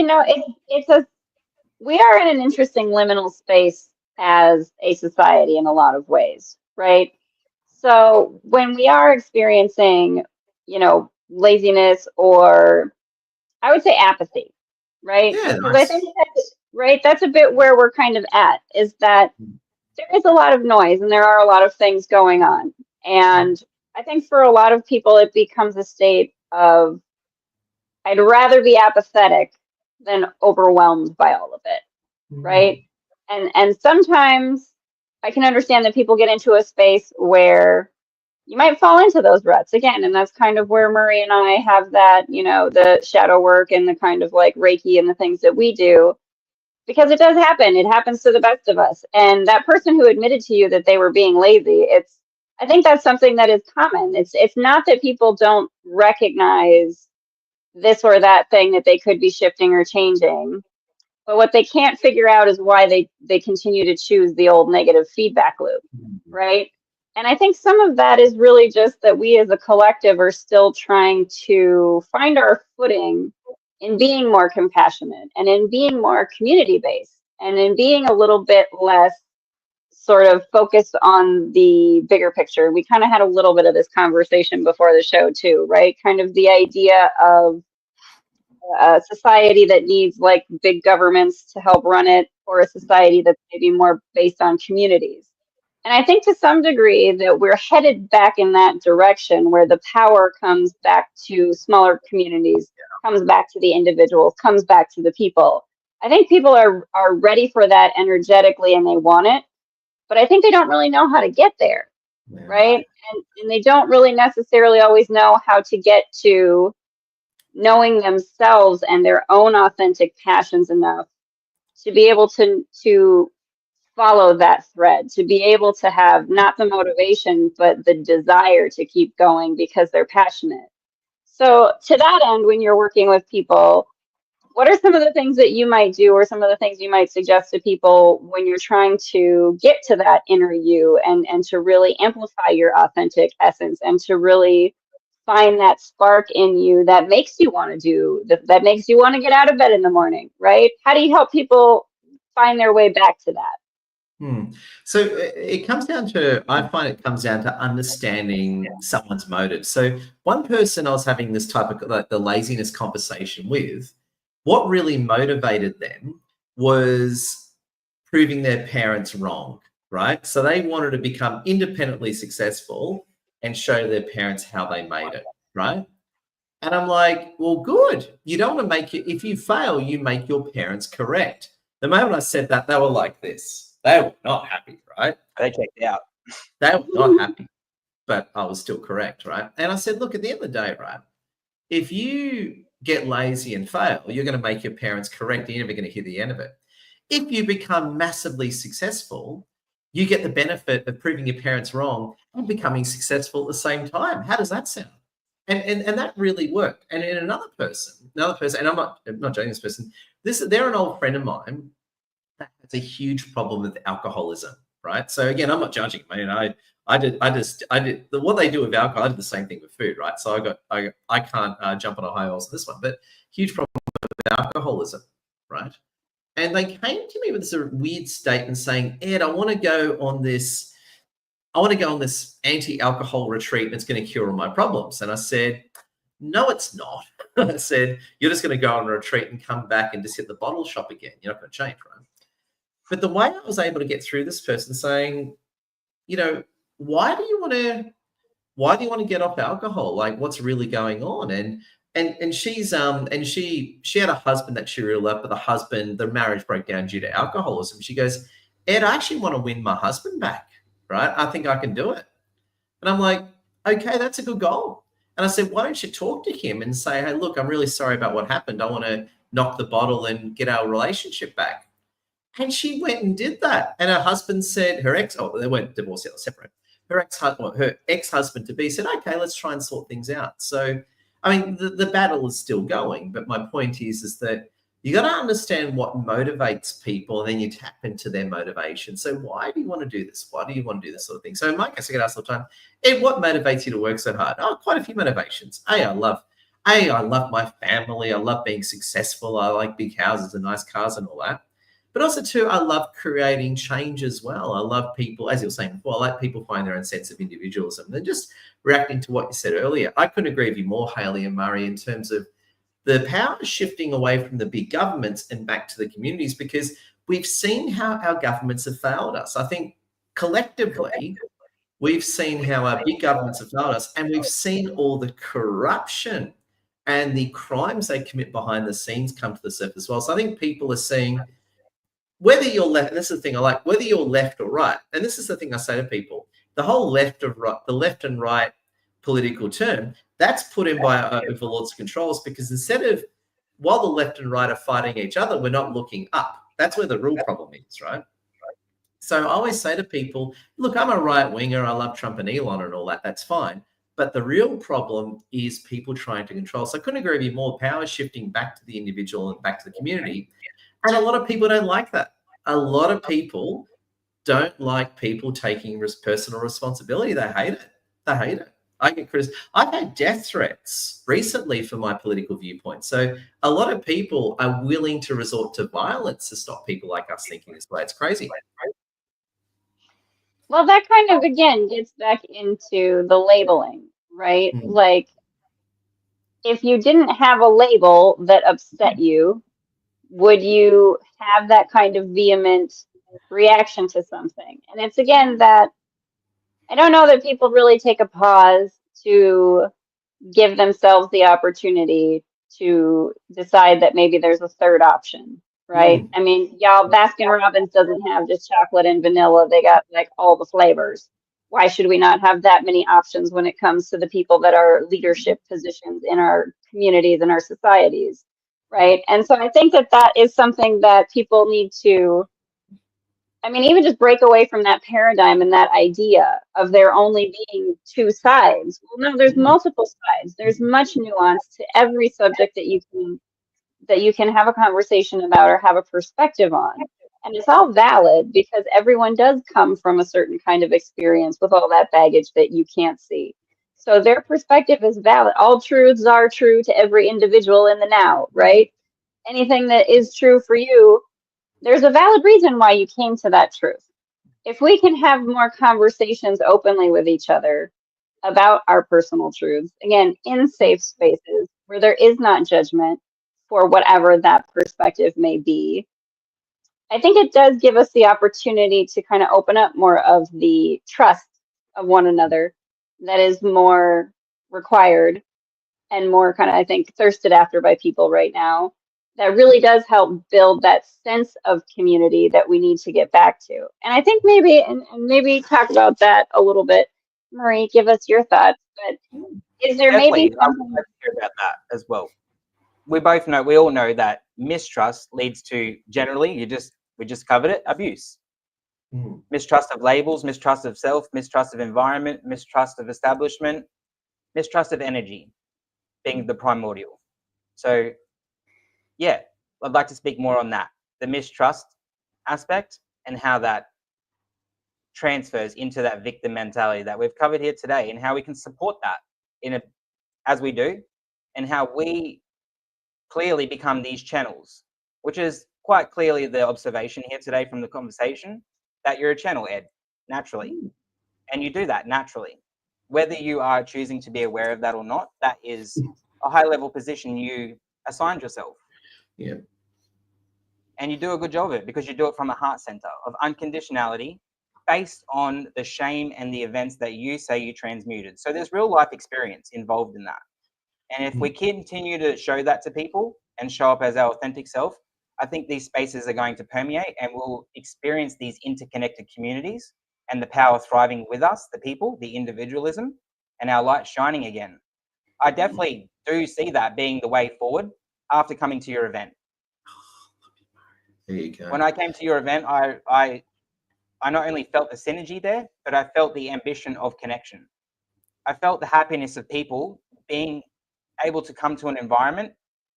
A: we are in an interesting liminal space as a society in a lot of ways, right? So when we are experiencing, laziness, or I would say apathy, right?
B: Yeah,
A: Because I think that's a bit where we're kind of at, is that there is a lot of noise and there are a lot of things going on. And I think for a lot of people, it becomes a state of, I'd rather be apathetic than overwhelmed by all of it, right? And sometimes I can understand that people get into a space where you might fall into those ruts again. And that's kind of where Murray and I have that, the shadow work and the kind of like Reiki and the things that we do, because it does happen. It happens to the best of us. And that person who admitted to you that they were being lazy, I think that's something that is common. It's not that people don't recognize this or that thing that they could be shifting or changing, but what they can't figure out is why they continue to choose the old negative feedback loop, right? And I think some of that is really just that we as a collective are still trying to find our footing in being more compassionate and in being more community based and in being a little bit less sort of focused on the bigger picture. We kind of had a little bit of this conversation before the show too, right? Kind of the idea of a society that needs like big governments to help run it, or a society that's maybe more based on communities. And I think to some degree that we're headed back in that direction where the power comes back to smaller communities, comes back to the individuals, comes back to the people. I think people are ready for that energetically and they want it, but I think they don't really know how to get there, right? And they don't really necessarily always know how to get to knowing themselves and their own authentic passions enough to be able to follow that thread, to be able to have not the motivation, but the desire to keep going because they're passionate. So to that end, when you're working with people, what are some of the things that you might do or some of the things you might suggest to people when you're trying to get to that inner you and to really amplify your authentic essence and to really find that spark in you that makes you want to that makes you want to get out of bed in the morning, right? How do you help people find their way back to that?
B: So it comes down to, I find it comes down to understanding someone's motives. So one person I was having this type of like the laziness conversation with, what really motivated them was proving their parents wrong, right? So they wanted to become independently successful and show their parents how they made it, right? And I'm like, well, good. You don't want to make it, if you fail, you make your parents correct. The moment I said that, they were like this. They were not happy, right?
C: They checked out.
B: They were not happy, but I was still correct, right? And I said, look, at the end of the day, right, if you get lazy and fail, you're going to make your parents correct. You're never going to hear the end of it. If you become massively successful, you get the benefit of proving your parents wrong and becoming successful at the same time. How does that sound? And that really worked. And in another person, and I'm not joking this person, they're an old friend of mine that has a huge problem with alcoholism, right? So again, I'm not judging. I mean, I did what they do with alcohol. I did the same thing with food, right? So I can't jump on a high horse on this one, but huge problem with alcoholism, right? And they came to me with this weird statement saying, Ed, I want to go on this anti-alcohol retreat and it's going to cure all my problems. And I said, no, it's not. I said, you're just going to go on a retreat and come back and just hit the bottle shop again. You're not going to change, right? But the way I was able to get through this person saying, you know, why do you want to get off alcohol? Like, what's really going on? And she had a husband that she really loved, but the marriage broke down due to alcoholism. She goes, Ed, I actually want to win my husband back, right? I think I can do it. And I'm like, okay, that's a good goal. And I said, why don't you talk to him and say, hey, look, I'm really sorry about what happened. I want to knock the bottle and get our relationship back. And she went and did that. And her husband said, they weren't divorced yet, separate. Her ex-husband to be said, okay, let's try and sort things out. So, I mean, the battle is still going. But my point is that you got to understand what motivates people, and then you tap into their motivation. So why do you want to do this? Why do you want to do this sort of thing? So in my case, I get asked all the time, Ed, what motivates you to work so hard? Oh, quite a few motivations. I love my family. I love being successful. I like big houses and nice cars and all that. But also, too, I love creating change as well. I love people, as you were saying before, I like people find their own sense of individualism. And just reacting to what you said earlier, I couldn't agree with you more, Haleigh and Murray, in terms of the power shifting away from the big governments and back to the communities, because we've seen how our governments have failed us. I think collectively, we've seen how our big governments have failed us, and we've seen all the corruption and the crimes they commit behind the scenes come to the surface as well. So I think people are seeing, whether you're left, and this is the thing I like, whether you're left or right, and this is the thing I say to people, the whole left and right political term, that's put in by overlords and controls, because instead of, while the left and right are fighting each other, we're not looking up. That's where the real problem is, right? So I always say to people, look, I'm a right winger. I love Trump and Elon and all that. That's fine. But the real problem is people trying to control. So I couldn't agree with you more. Power shifting back to the individual and back to the community. And a lot of people don't like that. A lot of people don't like people taking personal responsibility. They hate it. They hate it. I get criticized. I've had death threats recently for my political viewpoint. So a lot of people are willing to resort to violence to stop people like us thinking this way. It's crazy.
A: Well, that kind of, again, gets back into the labeling, right?
B: Mm.
A: Like, if you didn't have a label that upset you, would you have that kind of vehement reaction to something? And it's, again, that I don't know that people really take a pause to give themselves the opportunity to decide that maybe there's a third option, right? I mean, y'all, Baskin Robbins doesn't have just chocolate and vanilla. They got like all the flavors. Why should we not have that many options when it comes to the people that are leadership positions in our communities and our societies, right? And so I think that that is something that people need to, I mean, even just break away from that paradigm and that idea of there only being two sides. Well, no, there's multiple sides. There's much nuance to every subject that you can have a conversation about or have a perspective on. And it's all valid because everyone does come from a certain kind of experience with all that baggage that you can't see. So their perspective is valid. All truths are true to every individual in the now, right? Anything that is true for you, there's a valid reason why you came to that truth. If we can have more conversations openly with each other about our personal truths, again, in safe spaces where there is not judgment for whatever that perspective may be, I think it does give us the opportunity to kind of open up more of the trust of one another that is more required and more kind of, I think, thirsted after by people right now. That really does help build that sense of community that we need to get back to. And I think maybe, and maybe talk about that a little bit. Murray, give us your thoughts. But is there
C: Definitely,
A: maybe
C: I would
A: something?
C: like to hear about that as well. We all know that mistrust leads to generally, we just covered it, abuse. Mistrust of labels, mistrust of self, mistrust of environment, mistrust of establishment, mistrust of energy being the primordial. So yeah, I'd like to speak more on that, the mistrust aspect and how that transfers into that victim mentality that we've covered here today, and how we can support that as we do, and how we clearly become these channels, which is quite clearly the observation here today from the conversation, that you're a channel, Ed, naturally. And you do that naturally. Whether you are choosing to be aware of that or not, that is a high level position you assigned yourself.
B: Yeah.
C: And you do a good job of it because you do it from a heart center of unconditionality based on the shame and the events that you say you transmuted. So there's real life experience involved in that. And if we continue to show that to people and show up as our authentic self, I think these spaces are going to permeate and we'll experience these interconnected communities and the power thriving with us, the people, the individualism, and our light shining again. I definitely do see that being the way forward after coming to your event.
B: There you go.
C: When I came to your event, I not only felt the synergy there, but I felt the ambition of connection. I felt the happiness of people being able to come to an environment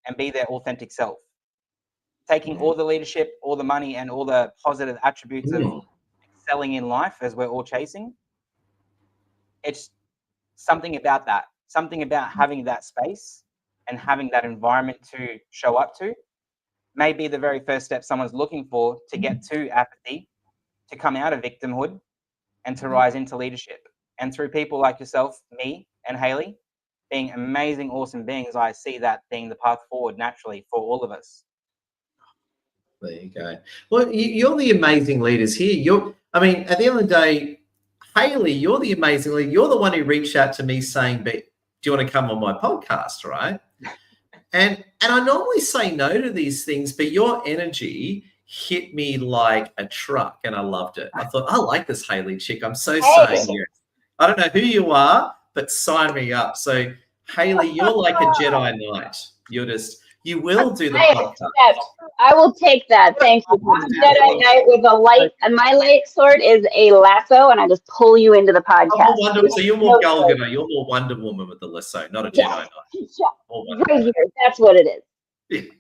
C: and be their authentic self, taking all the leadership, all the money, and all the positive attributes of excelling in life as we're all chasing. It's something about that, something about having that space and having that environment to show up to may be the very first step someone's looking for to get to apathy, to come out of victimhood and to rise into leadership. And through people like yourself, me and Haleigh, being amazing, awesome beings, I see that being the path forward naturally for all of us.
B: There you go. Well, you're the amazing leaders here. I mean, at the end of the day, Haleigh, you're the amazing leader. You're the one who reached out to me saying, do you want to come on my podcast, right? And I normally say no to these things, but your energy hit me like a truck and I loved it. I thought, I like this Haleigh chick. I'm so saying yes. I don't know who you are, but sign me up. So Haleigh, you're like a Jedi Knight. You will do the
A: I
B: podcast.
A: accept. I will take that. Thank you. I'm a Jedi Knight with a light, and my light sword is a lasso, and I just pull you into the podcast.
B: So you're more Gal Gadot. You're more Wonder Woman with the lasso, not a Jedi Knight.
A: Right here. That's what it is.
B: Yeah.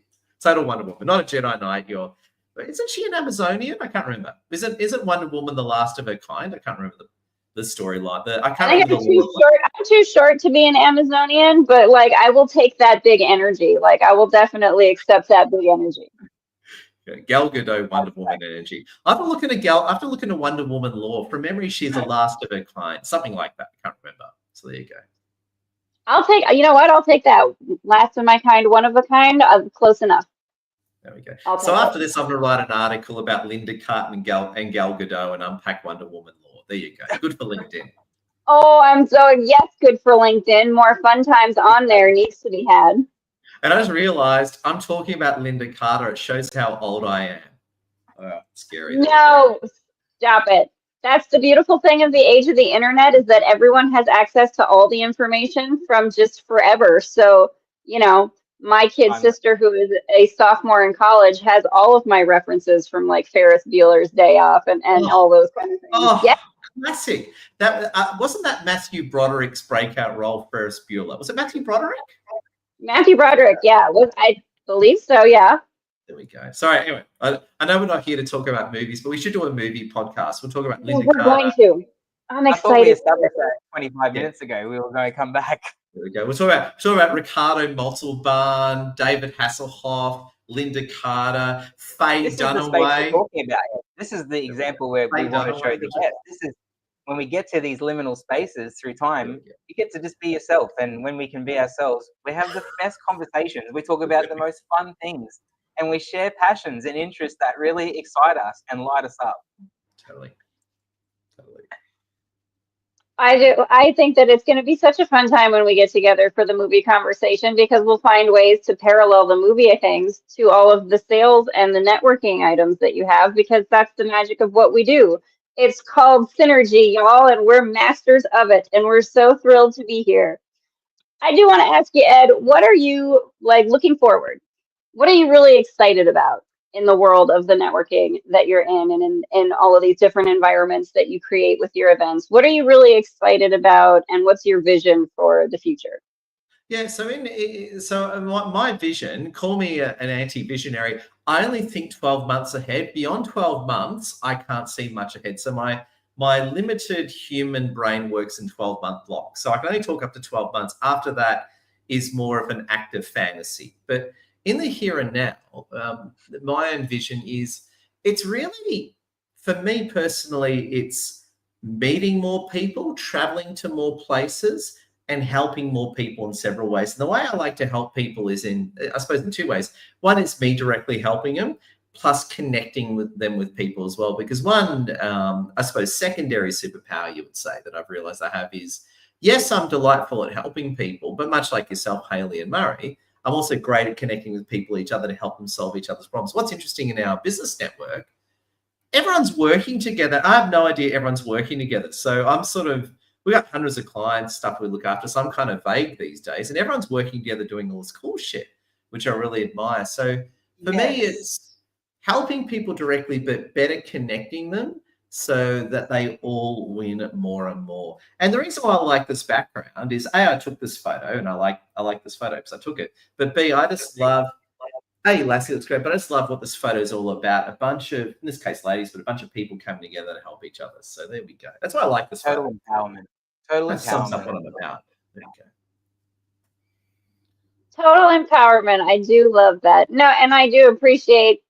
B: Total Wonder Woman, not a Jedi Knight. Isn't she an Amazonian? I can't remember. Isn't Wonder Woman the last of her kind? I can't remember the storyline. I can't remember
A: I'm too short to be an Amazonian, but like I will take that big energy. Like I will definitely accept that big energy.
B: Okay. Gal Gadot, Wonder Woman energy. After looking at Wonder Woman lore, from memory, she's the last of her kind, something like that. I can't remember. So there you go.
A: You know what? I'll take that. Last of my kind, one of a kind. Close enough.
B: There we go. So after this, I'm going to write an article about Linda Carter and Gal Gadot and unpack Wonder Woman lore. There you go. Good for LinkedIn.
A: Oh, yes, good for LinkedIn. More fun times on there needs to be had.
B: And I just realized I'm talking about Linda Carter. It shows how old I am. Oh, scary.
A: No, stop it. That's the beautiful thing of the age of the internet is that everyone has access to all the information from just forever. So, my kid's sister, who is a sophomore in college, has all of my references from like Ferris Bueller's Day Off and all those kind of things.
B: Oh,
A: yeah.
B: Classic. That wasn't that Matthew Broderick's breakout role, Ferris Bueller? Was it Matthew Broderick?
A: Matthew Broderick, yeah. I believe so, yeah.
B: There we go. Sorry, anyway, I know we're not here to talk about movies, but we should do a movie podcast. We'll talk about Linda
A: Carter. We're going to. I'm excited.
C: I thought we established that 25 minutes ago. We were going to come back.
B: There we go. We'll talk about Ricardo Montalban, David Hasselhoff, Linda Carter, Faye Dunaway.
C: This is the example where we want to show the guest. This is when we get to these liminal spaces through time, you get to just be yourself. And when we can be ourselves, we have the best conversations. We talk about the most fun things. And we share passions and interests that really excite us and light us up.
B: Totally.
A: I do. I think that it's going to be such a fun time when we get together for the movie conversation because we'll find ways to parallel the movie things to all of the sales and the networking items that you have because that's the magic of what we do. It's called synergy, y'all, and we're masters of it. And we're so thrilled to be here. I do want to ask you, Ed, what are you looking forward? What are you really excited about in the world of the networking that you're in and in all of these different environments that you create with your events? What are you really excited about and what's your vision for the future?
B: Yeah, so my vision, call me an anti-visionary, I only think 12 months ahead. Beyond 12 months, I can't see much ahead. So my limited human brain works in 12-month blocks. So I can only talk up to 12 months. After that is more of an active fantasy. But in the here and now, my own vision is it's really, for me personally, it's meeting more people, traveling to more places, and helping more people in several ways. And the way I like to help people is in two ways. One is me directly helping them, plus connecting with them with people as well. Because one, secondary superpower you would say that I've realized I have is, yes, I'm delightful at helping people, but much like yourself, Haleigh and Murray, I'm also great at connecting with people, each other, to help them solve each other's problems. What's interesting in our business network, everyone's working together. I have no idea everyone's working together. So we got hundreds of clients, stuff we look after. So I'm kind of vague these days. And everyone's working together doing all this cool shit, which I really admire. So for me, it's helping people directly, but better connecting them so that they all win more and more. And the reason why I like this background is A, I took this photo and I like this photo because I took it. But B, I just love, hey, Lassie, looks great, but I just love what this photo is all about. A bunch of, in this case, ladies, but a bunch of people coming together to help each other. So there we go. That's why I like this
C: Total
B: photo.
C: Empowerment. Total
B: that
C: empowerment.
B: Sums up what I'm about. There you go.
A: Total empowerment. I do love that. No, and I do appreciate,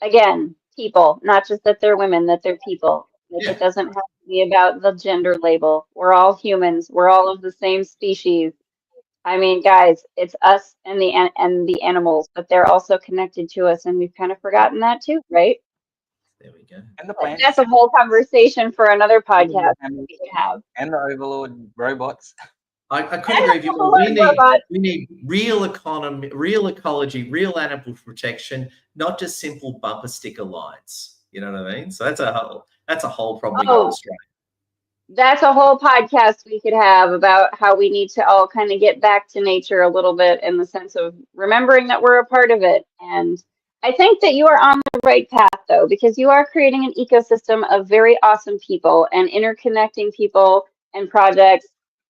A: again, people, not just that they're women, that they're people. It doesn't have to be about the gender label. We're all humans. We're all of the same species. I mean, guys, it's us and the animals, but they're also connected to us, and we've kind of forgotten that too, right?
B: There we go.
C: And the plants.
A: That's a whole conversation for another podcast we can have.
C: And the overlord robots.
B: I couldn't agree with you. We need real economy, real ecology, real animal protection, not just simple bumper sticker lines. You know what I mean? So that's a whole problem we got in Australia.
A: That's a whole podcast we could have about how we need to all kind of get back to nature a little bit in the sense of remembering that we're a part of it. And I think that you are on the right path, though, because you are creating an ecosystem of very awesome people and interconnecting people and projects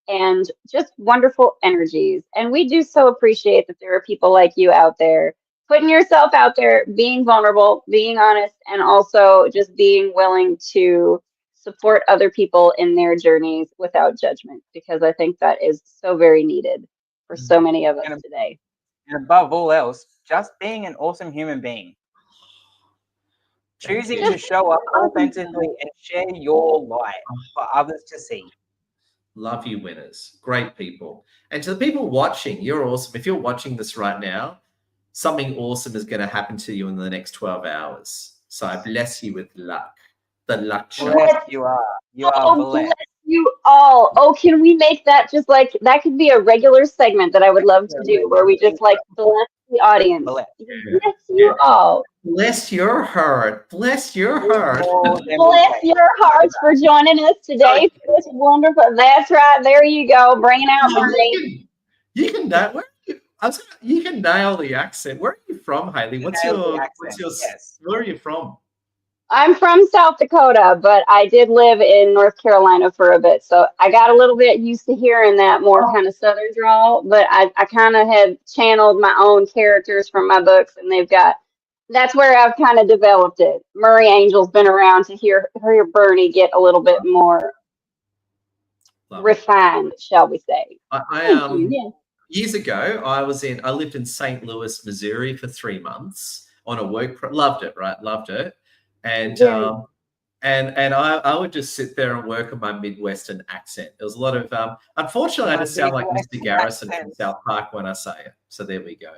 A: and just wonderful energies. And we do so appreciate that there are people like you out there putting yourself out there, being vulnerable, being honest, and also just being willing to support other people in their journeys without judgment, because I think that is so very needed for so many of us today.
C: And above all else, just being an awesome human being. Choosing to show up authentically and share your light for others to see.
B: Love you, winners. Great people. And to the people watching, you're awesome. If you're watching this right now, something awesome is going to happen to you in the next 12 hours. So I bless you with luck. The luck shot.
C: Blessed you are. You are blessed.
A: Bless you all. Oh, can we make that just like, that could be a regular segment that I would love to do, where we just like bless the audience. Bless you all.
B: Bless your heart. Bless your heart.
A: Bless your hearts for joining us today for this wonderful. That's right. There you go. Bring it out, Marie.
B: You can nail the accent. Where are you from, Haleigh? Where are you from?
A: I'm from South Dakota, but I did live in North Carolina for a bit. So I got a little bit used to hearing that more kind of Southern drawl, but I kind of have channeled my own characters from my books, and that's where I've kind of developed it. Murray Angel's been around to hear Bernie get a little bit more refined, shall we say.
B: Years ago, I lived in St. Louis, Missouri for 3 months on a work. Loved it, right? Loved it. And I would just sit there and work on my Midwestern accent. There was a lot of unfortunately, I just sound like Mr. Garrison from South Park when I say it. So there we go.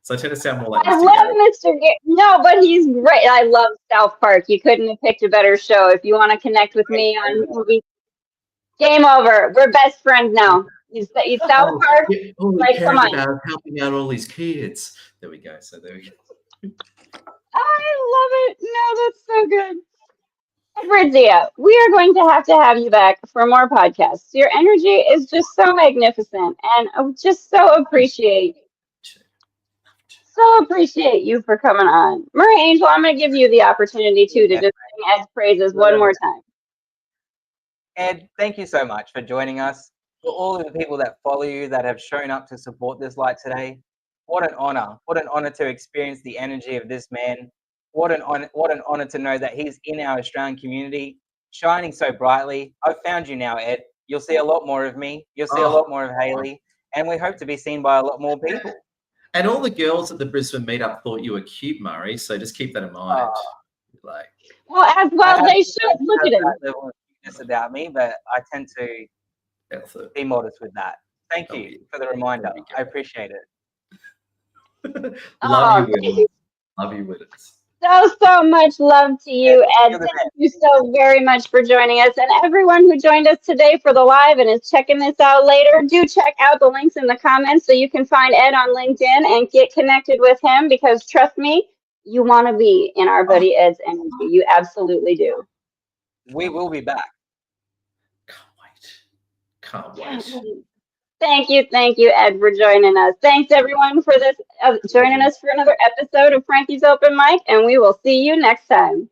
B: So I tend to sound more like Mr.
A: Garrison. No, but he's great. I love South Park. You couldn't have picked a better show. If you want to connect with me on movies, game over. We're best friends now. He's South Park.
B: Come on. About helping out all these kids. There we go. So there we go.
A: I love it. No, that's so good. Brizia, we are going to have you back for more podcasts. Your energy is just so magnificent, and I just so appreciate you for coming on. Murray Angel, I'm going to give you the opportunity too to just sing Ed's praises one more time.
C: Ed, thank you so much for joining us. For all of the people that follow you, that have shown up to support this light today, what an honor. What an honor to experience the energy of this man. What an honor to know that he's in our Australian community, shining so brightly. I've found you now, Ed. You'll see a lot more of me. You'll see a lot more of Haleigh. And we hope to be seen by a lot more people.
B: And all the girls at the Brisbane meetup thought you were cute, Murray. So just keep that in mind.
A: Well, as well, they should. Look at him.
C: Level of cuteness about me, but I tend to be modest with that. Thank you for the reminder. I appreciate it.
B: Love you, winners.
A: So much love to you, Ed. Thank you so very much for joining us. And everyone who joined us today for the live and is checking this out later, do check out the links in the comments so you can find Ed on LinkedIn and get connected with him, because trust me, you want to be in our buddy Ed's energy. You absolutely do.
C: We will be back.
B: Can't wait.
A: Thank you, Ed, for joining us. Thanks, everyone, for joining us for another episode of Franki's Open Mic, and we will see you next time.